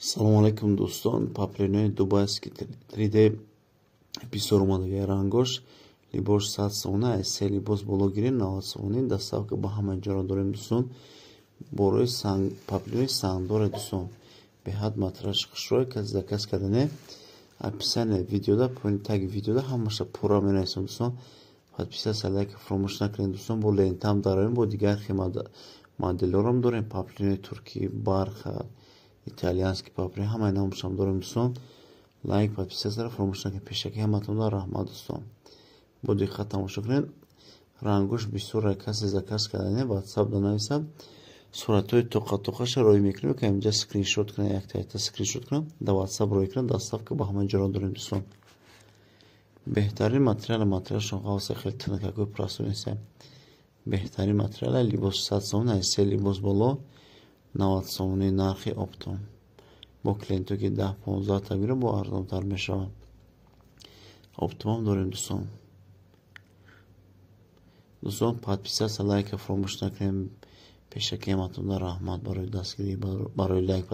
салому алайкум дӯстон, паплинои дубайски 3D бисёр омадаги рангош либос 100 сомона аз се либос боло гирем 90 сомонин доставка ба ҳама ҷоро дорем дӯстон. борои паплинои сангдоре дӯстон беҳад матраш хушрой каси заказ кардане описание видеода поин таги видеода ҳамаша пурра менависам дӯстон. подписаться лайка фаромӯш накунед дӯстон. бо лентам дароем, бо дигар моделорам дорем, паплинои туркӣ, барха, итальянский паплин, ҳамаи намушам дорем дӯстон. лайк, подписаться фаромӯш накунед. пешакӣ ҳаматонро раҳмат дӯстон. бо диққат тамошо кунед. рангош бисёр касе заказ кардане ватсап данависам. суратҳои тоқа-тоқаша рой мекунем ки инҷа скриншот кунем, якта скриншот кунем, да ватсап рой кунем, доставка ба ҳама ҷоро дорем дӯстон. беҳтарин материалшон ғавса хеле тонкакои прасонеса. беҳтарин материал либос 100 сомон аз се либос боло 90 сомони нархи оптом. бо клиенто ки 10-15 та бира бо арзонтар мешавад. оптомам дорем дӯстон. дӯстон подписаться лайка фаромӯш накунем. пешакӣ ҳаматонро раҳмат барои дастгирӣ барои лайк.